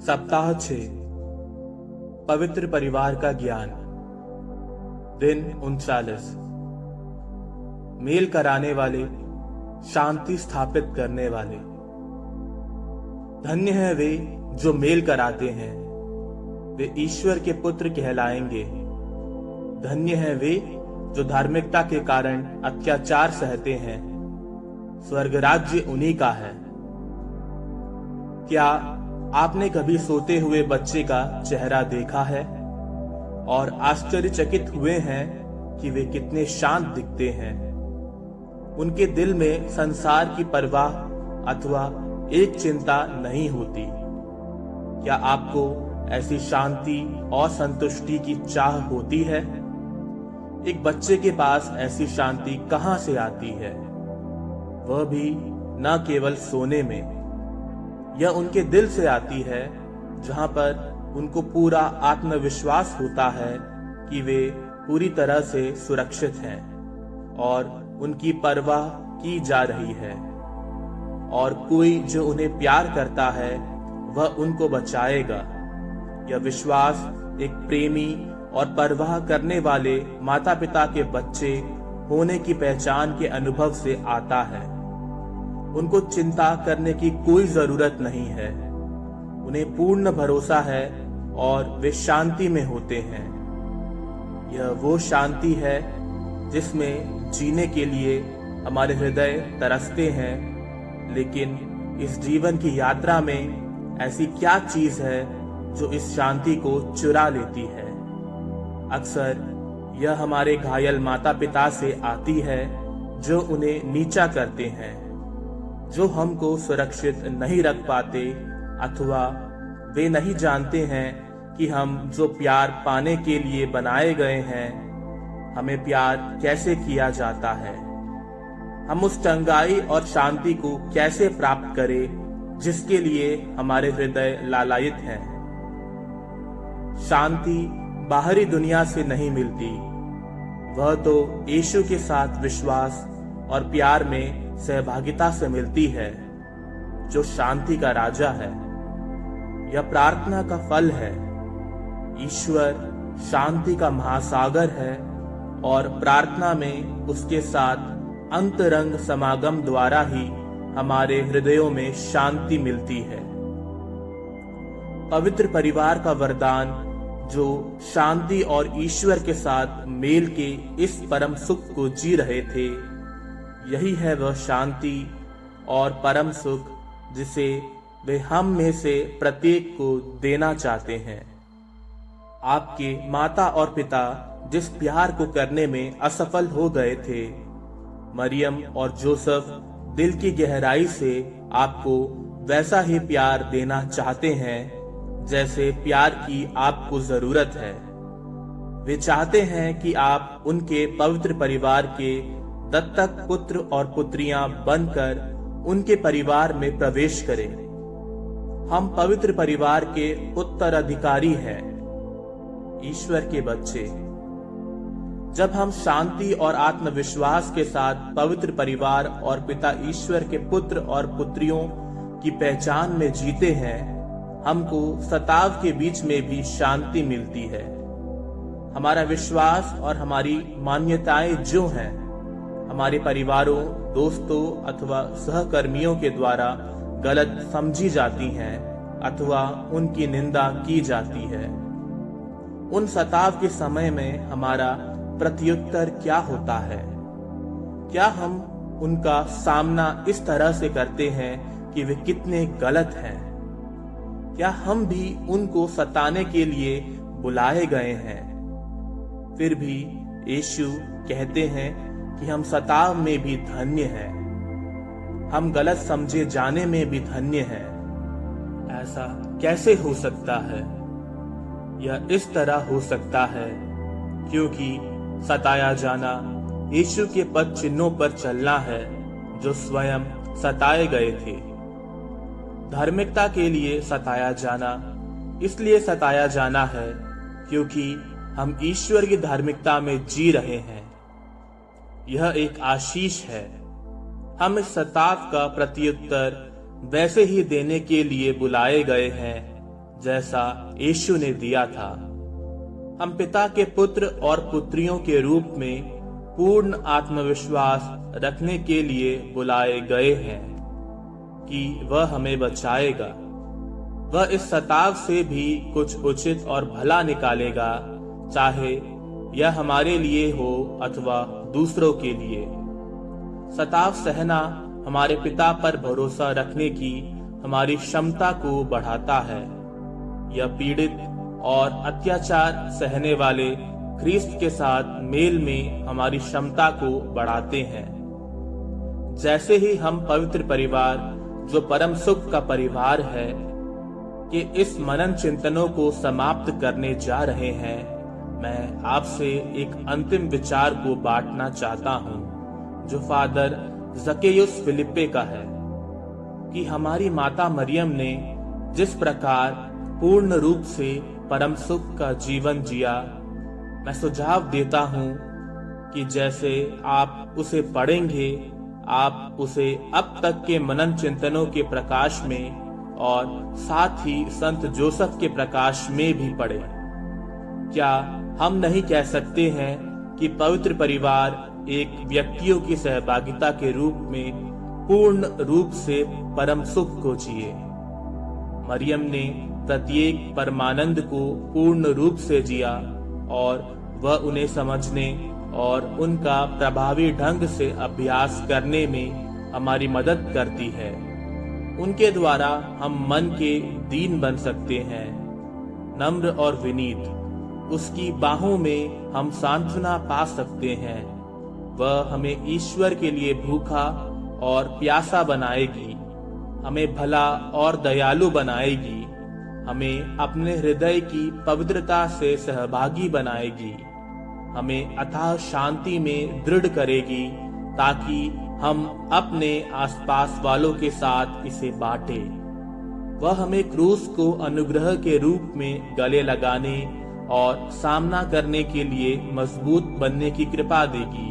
सप्ताह 6 पवित्र परिवार का ज्ञान। दिन 39। मेल कराने वाले, शांति स्थापित करने वाले। धन्य है वे जो मेल कराते हैं, वे ईश्वर के पुत्र कहलाएंगे। धन्य है वे जो धार्मिकता के कारण अत्याचार सहते हैं, स्वर्ग राज्य उन्हीं का है। क्या आपने कभी सोते हुए बच्चे का चेहरा देखा है और आश्चर्यचकित हुए हैं कि वे कितने शांत दिखते हैं? उनके दिल में संसार की परवाह अथवा एक चिंता नहीं होती। क्या आपको ऐसी शांति और संतुष्टि की चाह होती है? एक बच्चे के पास ऐसी शांति कहां से आती है, वह भी न केवल सोने में। यह उनके दिल से आती है, जहां पर उनको पूरा आत्मविश्वास होता है कि वे पूरी तरह से सुरक्षित हैं और उनकी परवाह की जा रही है, और कोई जो उन्हें प्यार करता है वह उनको बचाएगा। यह विश्वास एक प्रेमी और परवाह करने वाले माता पिता के बच्चे होने की पहचान के अनुभव से आता है। उनको चिंता करने की कोई जरूरत नहीं है, उन्हें पूर्ण भरोसा है और वे शांति में होते हैं। यह वो शांति है जिसमें जीने के लिए हमारे हृदय तरसते हैं, लेकिन इस जीवन की यात्रा में ऐसी क्या चीज है जो इस शांति को चुरा लेती है? अक्सर यह हमारे घायल माता पिता से आती है, जो उन्हें नीचा करते हैं, जो हमको सुरक्षित नहीं रख पाते, अथवा वे नहीं जानते हैं कि हम जो प्यार पाने के लिए बनाए गए हैं, हमें प्यार कैसे किया जाता है। हम उस चंगाई और शांति को कैसे प्राप्त करें जिसके लिए हमारे हृदय लालायित हैं। शांति बाहरी दुनिया से नहीं मिलती, वह तो यीशु के साथ विश्वास और प्यार में सहभागिता से मिलती है, जो शांति का राजा है। यह प्रार्थना का फल है। ईश्वर शांति का महासागर है और प्रार्थना में उसके साथ अंतरंग समागम द्वारा ही हमारे हृदयों में शांति मिलती है। पवित्र परिवार का वरदान, जो शांति और ईश्वर के साथ मेल के इस परम सुख को जी रहे थे, यही है वह शांति और परम सुख जिसे वे हम में से प्रत्येक को देना चाहते हैं। आपके माता और पिता जिस प्यार को करने में असफल हो गए थे, मरियम और जोसेफ दिल की गहराई से आपको वैसा ही प्यार देना चाहते हैं जैसे प्यार की आपको जरूरत है। वे चाहते हैं कि आप उनके पवित्र परिवार के दत्तक पुत्र और पुत्रियां बनकर उनके परिवार में प्रवेश करें। हम पवित्र परिवार के उत्तराधिकारी हैं, ईश्वर के बच्चे। जब हम शांति और आत्मविश्वास के साथ पवित्र परिवार और पिता ईश्वर के पुत्र और पुत्रियों की पहचान में जीते हैं, हमको सताव के बीच में भी शांति मिलती है। हमारा विश्वास और हमारी मान्यताएं जो हैं, हमारे परिवारों, दोस्तों अथवा सहकर्मियों के द्वारा गलत समझी जाती हैं अथवा उनकी निंदा की जाती है। उन सताव के समय में हमारा प्रत्युत्तर क्या होता है? क्या हम उनका सामना इस तरह से करते हैं कि वे कितने गलत हैं? क्या हम भी उनको सताने के लिए बुलाए गए हैं? फिर भी यीशु कहते हैं कि हम सताव में भी धन्य हैं, हम गलत समझे जाने में भी धन्य हैं। ऐसा कैसे हो सकता है? यह इस तरह हो सकता है क्योंकि सताया जाना यीशु के पद चिन्हों पर चलना है, जो स्वयं सताए गए थे। धार्मिकता के लिए सताया जाना इसलिए सताया जाना है क्योंकि हम ईश्वर की धार्मिकता में जी रहे हैं। यह एक आशीष है। हम इस सताव का प्रत्युत्तर वैसे ही देने के लिए बुलाए गए हैं जैसा यीशु ने दिया था। हम पिता के पुत्र और पुत्रियों के रूप में पूर्ण आत्मविश्वास रखने के लिए बुलाए गए हैं कि वह हमें बचाएगा। वह इस सताव से भी कुछ उचित और भला निकालेगा, चाहे यह हमारे लिए हो अथवा दूसरों के लिए। सताव सहना हमारे पिता पर भरोसा रखने की हमारी क्षमता को बढ़ाता है। यह पीड़ित और अत्याचार सहने वाले ख्रीस्त के साथ मेल में हमारी क्षमता को बढ़ाते हैं। जैसे ही हम पवित्र परिवार, जो परम सुख का परिवार है, कि इस मनन चिंतनों को समाप्त करने जा रहे हैं, मैं आपसे एक अंतिम विचार को बांटना चाहता हूं, जो फादर जकेयुस फिलिप्पे का है, कि हमारी माता मरियम ने जिस प्रकार पूर्ण रूप से परम सुख का जीवन जिया, मैं सुझाव देता हूं कि जैसे आप उसे पढ़ेंगे, आप उसे अब तक के मनन चिंतनों के प्रकाश में और साथ ही संत जोसेफ के प्रकाश में भी पढ़ें। क्या हम नहीं कह सकते हैं कि पवित्र परिवार एक व्यक्तियों की सहभागिता के रूप में पूर्ण रूप से परम सुख को जिए? मरियम ने प्रत्येक परमानंद को पूर्ण रूप से जिया और वह उन्हें समझने और उनका प्रभावी ढंग से अभ्यास करने में हमारी मदद करती है। उनके द्वारा हम मन के दीन बन सकते हैं, नम्र और विनीत। उसकी बाहों में हम सांत्वना पा सकते हैं। वह हमें ईश्वर के लिए भूखा और प्यासा बनाएगी, हमें भला और दयालु बनाएगी, हमें अपने हृदय की पवित्रता से सहभागी बनाएगी, हमें अथाह शांति में दृढ़ करेगी, ताकि हम अपने आसपास वालों के साथ इसे बांटें। वह हमें क्रूस को अनुग्रह के रूप में गले लगाने और सामना करने के लिए मजबूत बनने की कृपा देगी।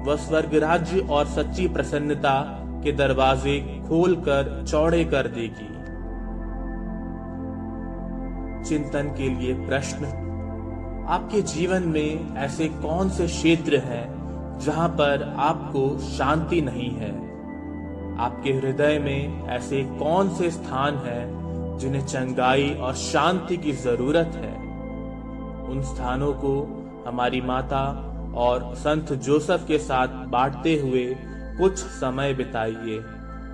वह स्वर्ग राज्य और सच्ची प्रसन्नता के दरवाजे खोलकर चौड़े कर देगी। चिंतन के लिए प्रश्न: आपके जीवन में ऐसे कौन से क्षेत्र हैं जहां पर आपको शांति नहीं है? आपके हृदय में ऐसे कौन से स्थान हैं जिन्हें चंगाई और शांति की जरूरत है? उन स्थानों को हमारी माता और संत जोसेफ के साथ बांटते हुए कुछ समय बिताइए।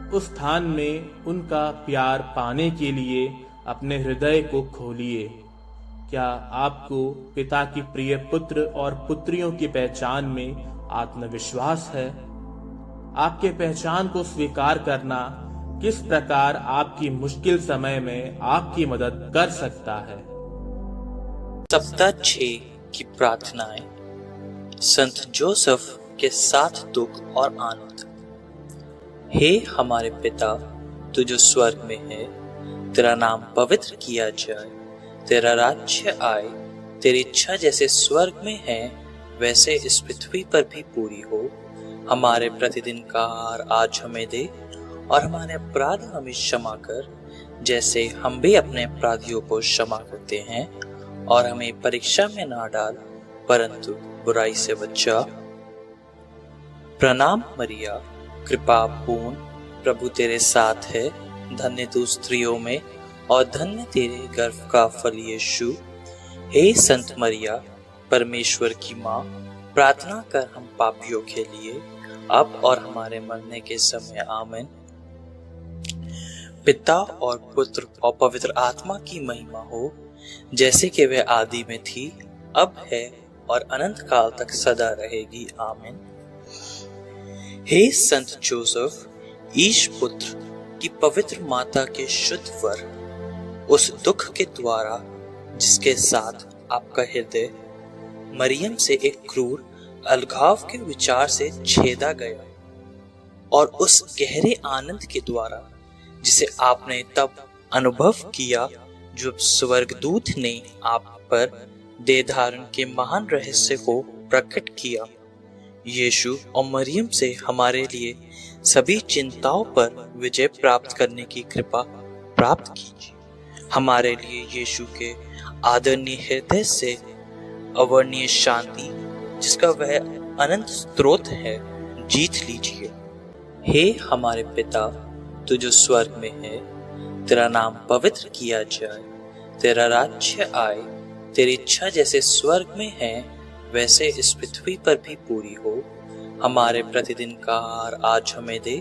उस स्थान में उनका प्यार पाने के लिए अपने हृदय को खोलिए। क्या आपको पिता की प्रिय पुत्र और पुत्रियों की पहचान में आत्मविश्वास है? आपके पहचान को स्वीकार करना किस प्रकार आपकी मुश्किल समय में आपकी मदद कर सकता है? सप्ताह 6 की प्रार्थनाएं संत जोसेफ के साथ दुख और आनंद। हे हमारे पिता, तू जो स्वर्ग में है, तेरा नाम पवित्र किया जाए, तेरा राज्य आए, तेरी इच्छा जैसे स्वर्ग में है वैसे इस पृथ्वी पर भी पूरी हो। हमारे प्रतिदिन का आहार आज हमें दे और हमारे अपराध हमें क्षमा कर, जैसे हम भी अपने अपराधियों को क्षमा करते हैं, और हमें परीक्षा में ना डाल परंतु बुराई से बचा। प्रणाम मरिया, कृपा पूर्ण, प्रभु तेरे साथ है, धन्य तू स्त्रियों में और धन्य तेरे गर्भ का फल यीशु। हे संत मरिया, परमेश्वर की माँ, प्रार्थना कर हम पापियों के लिए, अब और हमारे मरने के समय। आमीन। पिता और पुत्र और पवित्र आत्मा की महिमा हो, जैसे कि वह आदि में थी, अब है और अनंत काल तक सदा रहेगी। आमीन। हे संत जोसेफ, ईश पुत्र की पवित्र माता के शुद्ध वर, उस दुख के द्वारा जिसके साथ आपका हृदय मरियम से एक क्रूर अलगाव के विचार से छेदा गया, और उस गहरे आनंद के द्वारा जिसे आपने तब अनुभव किया जब स्वर्गदूत ने आप पर देह धारण के महान रहस्य को प्रकट किया, यीशु और मरियम से हमारे लिए सभी चिंताओं पर विजय प्राप्त करने की कृपा प्राप्त कीजिए। हमारे लिए यीशु के आदरणीय हृदय से अवर्णीय शांति, जिसका वह अनंत स्रोत है, जीत लीजिए। हे हमारे पिता, तू जो स्वर्ग में है, तेरा नाम पवित्र किया जाए, तेरा राज्य आए, तेरी इच्छा जैसे स्वर्ग में है वैसे इस पृथ्वी पर भी पूरी हो। हमारे प्रतिदिन का आहार आज हमें दे,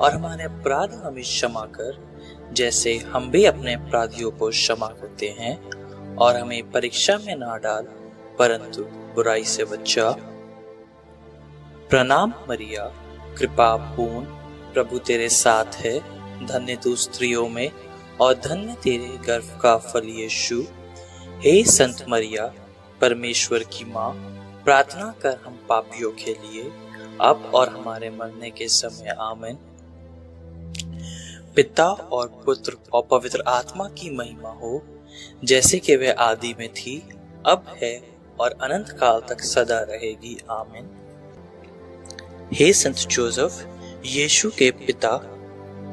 और हमारे अपराध हमें क्षमा कर, जैसे हम भी अपने अपराधियों को क्षमा करते हैं, और हमें परीक्षा में ना डाल, परंतु बुराई से बचा। प्रणाम मरिया, कृपा पूर्ण, प्रभु तेरे साथ है, धन्य तू स्त्रियों में और धन्य तेरे गर्भ का फल यीशु। हे संत मरिया, परमेश्वर की माँ, प्रार्थना कर हम पापियों के लिए, अब और हमारे मरने के समय। आमीन। पिता और पुत्र और पवित्र आत्मा की महिमा हो, जैसे कि वह आदि में थी, अब है और अनंत काल तक सदा रहेगी। आमीन। हे संत जोसेफ, यीशु के पिता,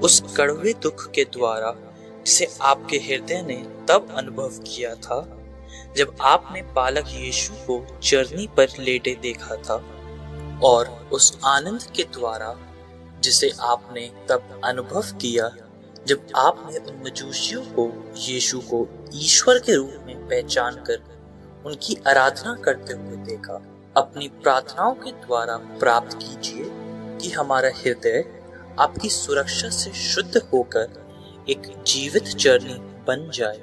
उस कड़वे दुख के द्वारा जिसे आपके हृदय ने तब अनुभव किया था जब आपने बालक यीशु को चरनी पर लेटे देखा था, और उस आनंद के द्वारा जिसे आपने तब अनुभव किया जब आपने उन मजूसियों को यीशु को ईश्वर के रूप में पहचान कर उनकी आराधना करते हुए देखा, अपनी प्रार्थनाओं के द्वारा प्राप्त कीजिए कि हमारा हृदय आपकी सुरक्षा से शुद्ध होकर एक जीवित चरनी बन जाए,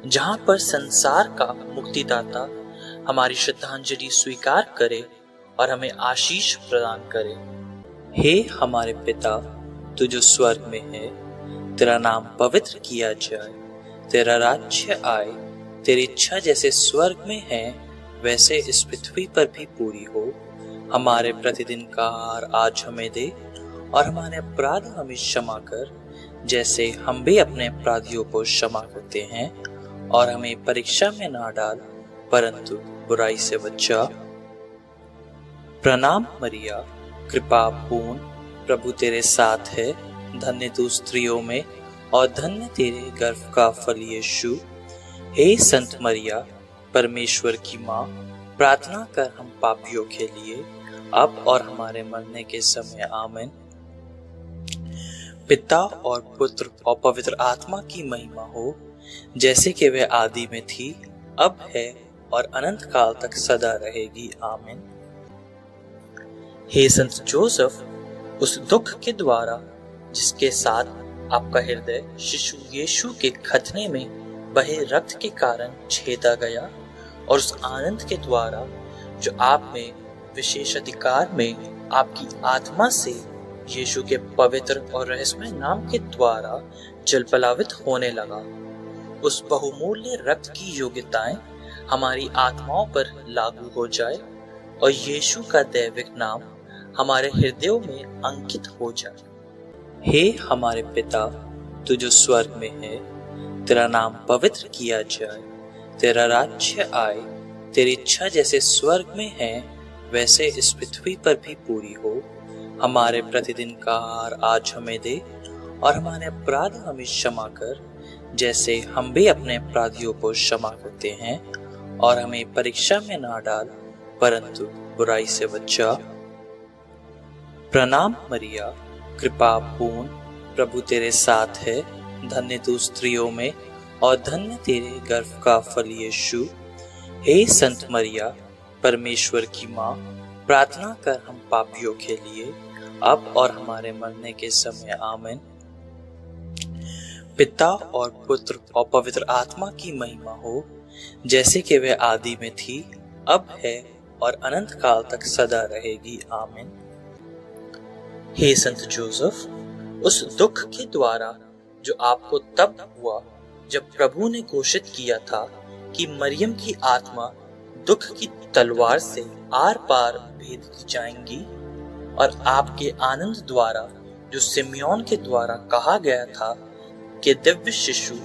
जहां पर संसार का मुक्तिदाता हमारी श्रद्धांजलि स्वीकार करे और हमें आशीष प्रदान करे। हे हमारे पिता, तू जो स्वर्ग में है, तेरा नाम पवित्र किया जाए, तेरा राज्य आए, तेरी इच्छा जैसे स्वर्ग में है वैसे इस पृथ्वी पर भी पूरी हो। हमारे प्रतिदिन का आहार आज हमें दे, और हमारे अपराध हमें क्षमा कर, जैसे हम भी अपने अपराधियों को क्षमा करते हैं, और हमें परीक्षा में ना डाल, परंतु बुराई से बचा। प्रणाम मरिया, कृपा पूर्ण, प्रभु तेरे साथ है, धन्य तू स्त्रियों में और धन्य तेरे गर्भ का फल यीशु। हे संत मरिया, परमेश्वर की माँ, प्रार्थना कर हम पापियों के लिए, अब और हमारे मरने के समय। आमीन। पिता और पुत्र और पवित्र आत्मा की महिमा हो, जैसे कि वह आदि में थी, अब है और अनंत काल तक सदा रहेगी। आमीन। हे संत जोसेफ, उस दुख के द्वारा जिसके साथ आपका हृदय शिशु यीशु के खतने में बहे रक्त के कारण छेदा गया, और उस आनंद के द्वारा जो आप में विशेष अधिकार में आपकी आत्मा से यीशु के पवित्र और रहस्यमय नाम के द्वारा जलपलावित होने लगा, उस बहुमूल्य रक्त की योग्यताएं हमारी आत्माओं पर लागू हो जाए, और यीशु का दैविक नाम हमारे हृदयों में अंकित हो जाए। हे हमारे पिता, तू जो स्वर्ग में है, तेरा नाम पवित्र किया जाए, तेरा राज्य आए, तेरी इच्छा जैसे स्वर्ग में है वैसे इस पृथ्वी पर भी पूरी हो। हमारे प्रतिदिन का आहार आज हमें दे, और हमारे अपराध हमें क्षमा कर, जैसे हम भी अपने अपराधियों को क्षमा करते हैं, और हमें परीक्षा में ना डाल, परंतु बुराई से बचा। प्रणाम मरिया, कृपा पूर्ण, प्रभु तेरे साथ है, धन्य तू स्त्रियों में और धन्य तेरे गर्भ का फल यीशु। हे संत मरिया, परमेश्वर की माँ, प्रार्थना कर हम पापियों के लिए, अब और हमारे मरने के समय। आमीन। पिता और पुत्र और पवित्र आत्मा की महिमा हो, जैसे कि वह आदि में थी, अब है और अनंत काल तक सदा रहेगी। आमीन। हे संत जोसेफ, उस दुख के द्वारा जो आपको तब हुआ जब प्रभु ने घोषित किया था कि मरियम की आत्मा दुख की तलवार से आर पार भेद की जाएंगी, और आपके आनंद द्वारा जो सिमियोन के द्वारा कहा गया था कि दिव्य शिशु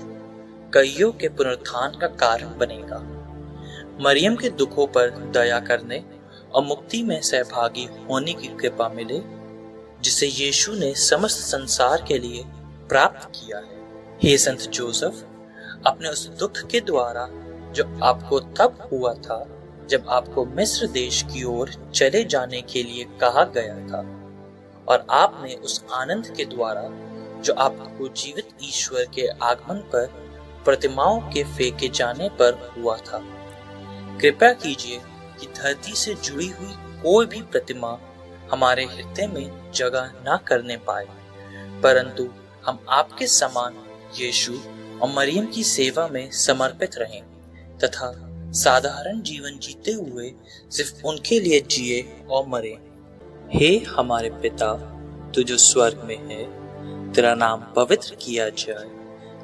कईयों के पुनरुत्थान का कारण बनेगा, मरियम के दुखों पर दया करने और मुक्ति में सहभागी होने की कृपा मिले, जिसे यीशु ने समस्त संसार के लिए प्राप्त किया है। हे संत जोसेफ, अपने उस दुख के द्वारा जो आपको तब हुआ था जब आपको मिस्र देश की ओर चले जाने के लिए कहा गया था, और आपने उस आनंद के द्वारा जो आपको जीवित ईश्वर के आगमन पर प्रतिमाओं के फेंके जाने पर हुआ था। कृपया कीजिए कि धरती से जुड़ी हुई कोई भी प्रतिमा हमारे हृदय में जगह न करने पाए, परंतु हम आपके समान यीशु और मरियम की सेवा में समर्पित रहें तथा साधारण जीवन जीते हुए सिर्फ उनके लिए जिए और मरे। हे हमारे पिता, तू जो स्वर्ग में है, तेरा नाम पवित्र किया जाए,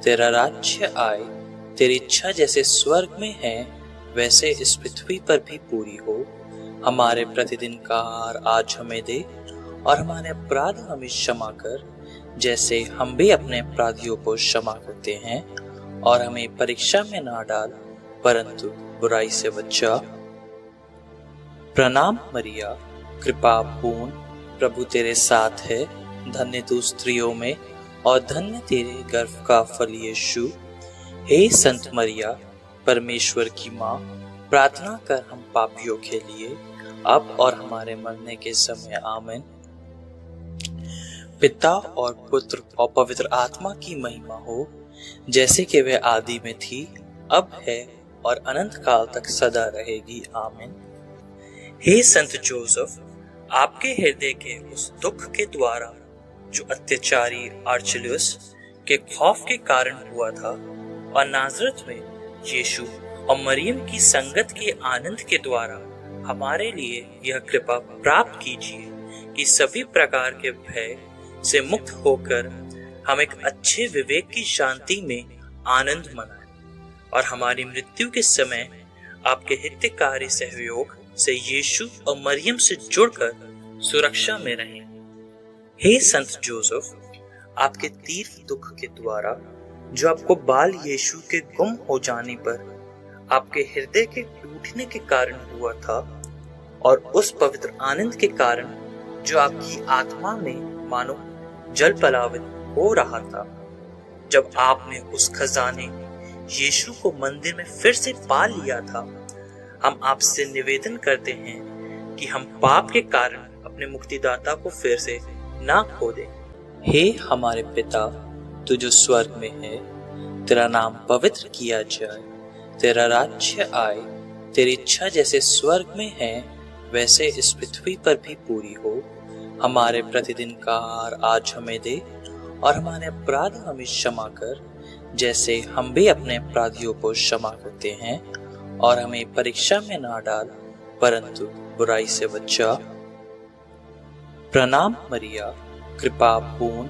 तेरा राज्य आए, तेरी इच्छा जैसे स्वर्ग में है वैसे इस पृथ्वी पर भी पूरी हो। हमारे प्रतिदिन का आहार आज हमें दे, और हमारे अपराध हमें क्षमा कर जैसे हम भी अपने अपराधियों को क्षमा करते हैं, और हमें परीक्षा में ना डाल परंतु बुराई से बचा। प्रणाम मरिया, कृपा पूर्ण, प्रभु तेरे साथ है, धन्य तू स्त्रियों में और धन्य तेरे गर्भ का फल यीशु। हे संत मरिया, परमेश्वर की माँ, प्रार्थना कर हम पापियों के लिए, अब और हमारे मरने के समय आमीन। पिता और पुत्र और पवित्र आत्मा की महिमा हो, जैसे कि वह आदि में थी, अब है और अनंत काल तक सदा रहेगी, आमीन। हे संत जोसेफ, आपके हृदय के उस दुख के द्वारा जो अत्याचारी आर्चेलुस के खौफ के कारण हुआ था, और नाजरत में यीशु और मरियम की संगत के आनंद के द्वारा हमारे लिए यह कृपा प्राप्त कीजिए कि सभी प्रकार के भय से मुक्त होकर हम एक अच्छे विवेक की शांति में आनंद मनाएं, और हमारी मृत्यु के समय आपके हितकारी सहयोग से यीशु और मरियम से जुड़कर सुरक्षा में रहें। हे संत जोसेफ, आपके तीव्र दुख के द्वारा जो आपको बाल यीशु के गुम हो जाने पर आपके हृदय के टूटने के कारण हुआ था, और उस पवित्र आनंद के कारण जो आपकी आत्मा में मानो जल पलावित हो रहा था, जब आपने उस खजाने यीशु को मंदिर में फिर से पा लिया था, हम आपसे निवेदन करते हैं कि हम पाप के कारण अपने मुक्तिदाता को फिर से ना खो दें। हे हमारे पिता, तू जो स्वर्ग में है, तेरा नाम पवित्र किया जाए, तेरा राज्य आए, तेरी इच्छा जैसे स्वर्ग में है वैसे इस पृथ्वी पर भी पूरी हो। हमारे प्रतिदिन का आहार आज हमें दे, और हमारे अपराध हमें क्षमा कर जैसे हम भी अपने अपराधियों को क्षमा करते हैं, और हमें परीक्षा में ना डाल परंतु बुराई से बचा। प्रणाम मरिया, कृपा पूर्ण,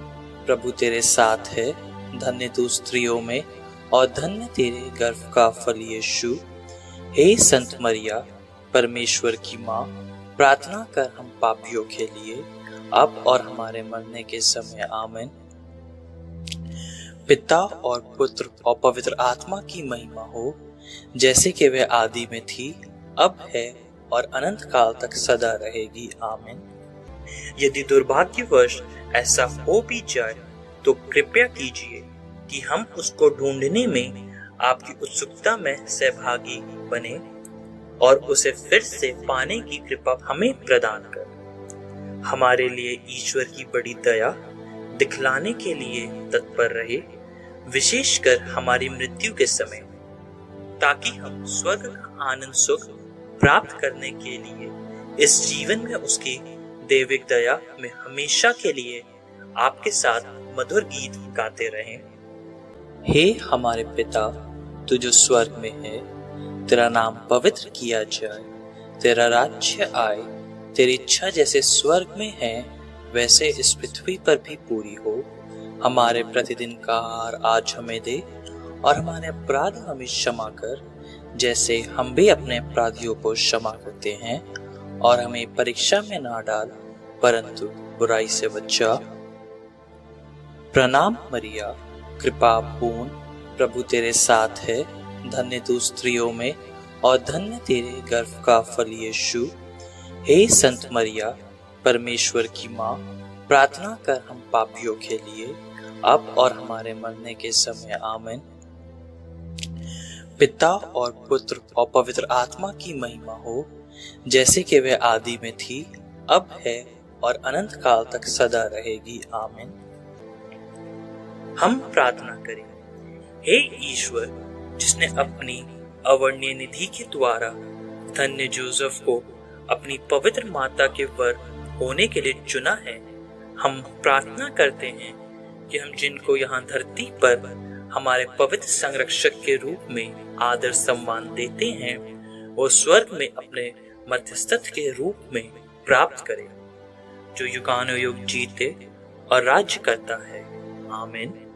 प्रभु तेरे साथ है, धन्य तू स्त्रियों में और धन्य तेरे गर्भ का फल यीशु। हे संत मरिया, परमेश्वर की माँ, प्रार्थना कर हम पापियों के लिए, अब और हमारे मरने के समय आमीन। पिता और पुत्र और पवित्र आत्मा की महिमा हो, जैसे कि वह आदि में थी, अब है और अनंत काल तक सदा रहेगी, आमीन। यदि दुर्भाग्यवश ऐसा हो भी जाए तो कृपया कीजिए कि हम उसको ढूंढने में आपकी उत्सुकता में सहभागी बने, और उसे फिर से पाने की कृपा हमें प्रदान कर। हमारे लिए ईश्वर की बड़ी दया दिखलाने के लिए तत्पर रहे, विशेषकर हमारी मृत्यु के समय, ताकि हम स्वर्ग का आनंद सुख प्राप्त करने के लिए इस जीवन में उसकी दैविक दया में हमेशा के लिए आपके साथ मधुर गीत गाते रहें। हे हमारे पिता, तू जो स्वर्ग में है, तेरा नाम पवित्र किया जाए, तेरा राज्य आए, तेरी इच्छा जैसे स्वर्ग में है वैसे इस पृथ्वी पर भी पूरी हो। हमारे प्रतिदिन का आहार आज हमें दे, और हमारे अपराध हमें क्षमा कर जैसे हम भी अपने अपराधियों को क्षमा करते हैं, और हमें परीक्षा में ना डाल परंतु बुराई से बचा। प्रणाम मरिया, कृपा पूर्ण, प्रभु तेरे साथ है, धन्य तू स्त्रियों में और धन्य तेरे गर्भ का फल यीशु। हे संत मरिया, परमेश्वर की माँ, प्रार्थना कर हम पापियों के लिए, अब और हमारे मरने के समय आमीन। पिता और पुत्र और पवित्र आत्मा की महिमा हो, जैसे कि वह आदि में थी, अब है और अनंत काल तक सदा रहेगी। आमीन। हम प्रार्थना करें। हे ईश्वर, जिसने अपनी अवर्णीय निधि के द्वारा धन्य जोसेफ को अपनी पवित्र माता के वर होने के लिए चुना है, हम प्रार्थना करते हैं कि हम जिनको यहाँ धरती पर हमारे पवित्र संरक्षक के रूप में आदर सम्मान देते हैं, वो स्वर्ग में अपने मध्यस्थत्व के रूप में प्राप्त करें, जो युगानुयुग जीते और राज्य करता है। आमीन।